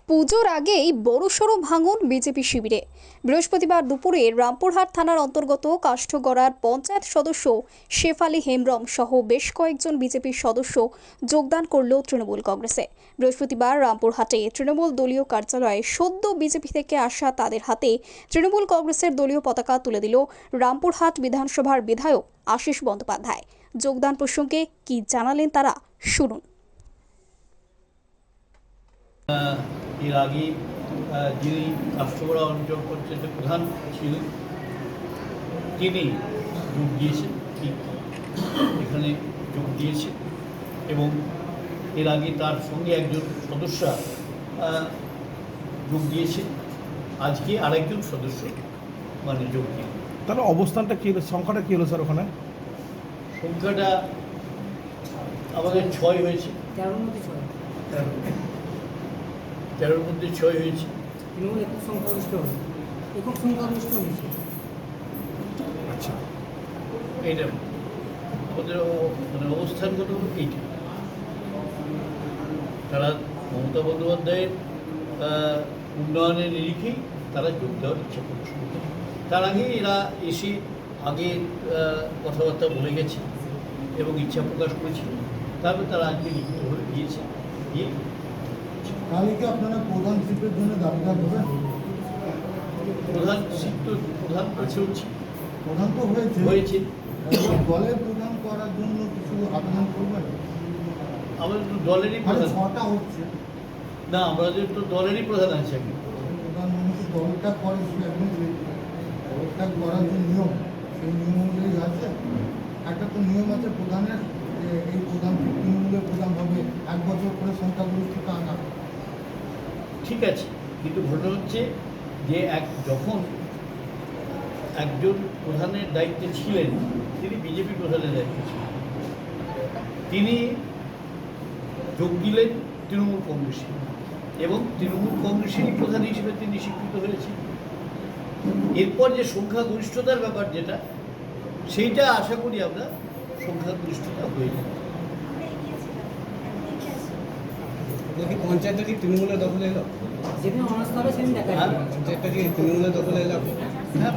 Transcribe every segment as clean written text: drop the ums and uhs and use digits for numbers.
পুজোর আগেই বড়সড় ভাঙন বিজেপি শিবিরে। বৃহস্পতিবার দুপুরে রামপুরহাট থানার অন্তর্গত কাষ্ঠগড়ার পঞ্চায়েত সদস্য শেফালি হেমব্রম সহ বেশ কয়েকজন বিজেপির সদস্য যোগদান করল তৃণমূল কংগ্রেসে। বৃহস্পতিবার রামপুরহাটে তৃণমূল দলীয় কার্যালয়ে সদ্য বিজেপি থেকে আসা তাদের হাতে তৃণমূল কংগ্রেসের দলীয় পতাকা তুলে দিল রামপুরহাট বিধানসভার বিধায়ক আশিস বন্দ্যোপাধ্যায়। যোগদান প্রসঙ্গে কি জানালেন তারা, শুনুন। এর আগে যিনি কাষ্ঠগড়া অঞ্চল পঞ্চায়েতের প্রধান ছিলেন তিনি যোগ দিয়েছেন, ঠিক এখানে যোগ দিয়েছেন এবং এর আগে তার সঙ্গে একজন সদস্য যোগ দিয়েছেন। আজকে আরেকজন সদস্য যোগ দিয়ে। তাহলে অবস্থানটা কী হলো, সংখ্যাটা কী হলো স্যার? ওখানে সংখ্যাটা আমাদের 6 হয়েছে, 13-র মধ্যে 6 হয়েছে। আচ্ছা, এইটা আমাদের অবস্থানগত এইটা। তারা মমতা বন্দ্যোপাধ্যায়ের উন্নয়নের নিরিখেই তারা যোগ দেওয়ার ইচ্ছা প্রকাশ করছে। তার আগে এরা এসে আগে কথাবার্তা বলে গেছে এবং ইচ্ছা প্রকাশ করেছিল, তারপরে তারা আজকে লিখিতভাবে দিয়েছে। তাহলে কি আপনারা প্রধান শিল্পের জন্য দাবিটা করবেন? প্রধান শিল্প প্রধান হচ্ছে, প্রধান তো হয়েছে, দলের প্রধান করার জন্য কিছু আবেদন করবেন? আমাদের তো দলেরই প্রধান 6টা হচ্ছে না, আমাদের তো দলেরই প্রধান আছে। প্রধানমন্ত্রী দলটা করে, দলটা করার যে নিয়ম, সেই নিয়ম অনুযায়ী আছে। একটা তো নিয়ম আছে প্রধানের, যে এই প্রধান তৃণমূলের প্রধান হবে, 1 বছর করে সংখ্যাগরিষ্ঠতা আনা। ঠিক আছে, কিন্তু ঘটনা হচ্ছে যে যখন একজন প্রধানের দায়িত্বে ছিলেন, তিনি বিজেপি প্রধানের দায়িত্বে ছিলেন, তিনি যোগ দিলেন তৃণমূল কংগ্রেসে এবং তৃণমূল কংগ্রেসেরই প্রধান হিসেবে তিনি স্বীকৃত হয়েছেন। এরপর যে সংখ্যাগরিষ্ঠতার ব্যাপার যেটা, সেইটা আশা করি আমরা সংখ্যাগরিষ্ঠতা হয়ে যাবে। দেখি পঞ্চায়েতটা কি তৃণমূলের দখলে এলো? পঞ্চায়েতটা কি তৃণমূলের দখলে এলো? হ্যাঁ,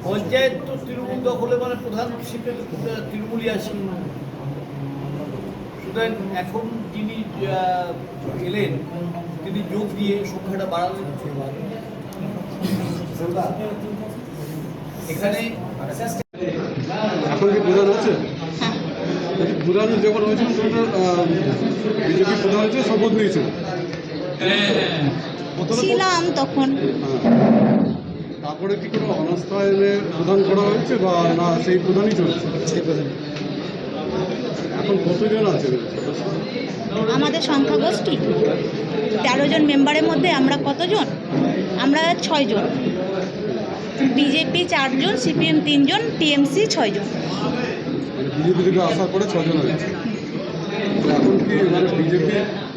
পঞ্চায়েত তো তৃণমূল দখলে, প্রধান হিসেবে তৃণমূলই আছে। সুতরাং এখন যিনি এলেন, তিনি যোগ দিয়ে সংখ্যাটা বাড়ালেন। এখানে এখন কি প্রধান আছে? প্রধান যখন হয়েছিল বিজেপি প্রধান হয়েছে, শপথ নিয়েছে ছিলাম তখন। তারপরে কি কোনো অনাস্থা এনে প্রদান করা হয়েছে বা না সেই প্রধানই চলছে? সেই প্রধান। এখন কতজন আছে আমাদের সংখ্যাগোষ্ঠী 13 জন মেম্বারের মধ্যে আমরা কতজন? আমরা 6 জন। বিজেপি 4 জন, সিপিএম 3 জন, টিএমসি 6 জন। বিজেপি থেকে আসার পরে 6 জন হয়েছে। এখন কি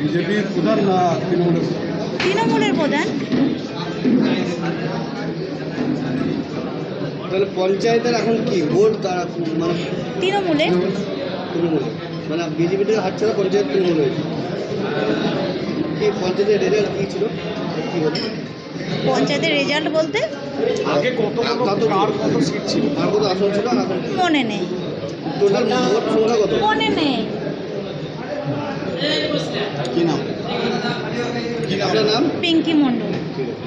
বিজেপির প্রধান না তৃণমূলের? তৃণমূলের প্রধান। তাহলে পঞ্চায়েতের এখন কি ভোট তারা তৃণমূলে বিজেপি থেকে হাঁটছে না, পঞ্চায়েত তৃণমূল হয়েছে। কি পঞ্চায়েতের রেজাল্ট কী ছিল, কী হতো? পঞ্চায়েতের রেজাল্ট বলতে আগে কত সিট ছিল, আর কত আসন ছিল? মনে নেই, টোটাল ভোট সংখ্যা কত মনে নেই। কি নাম? আপনার নাম? পিঙ্কি মণ্ডল। ঠিক আছে।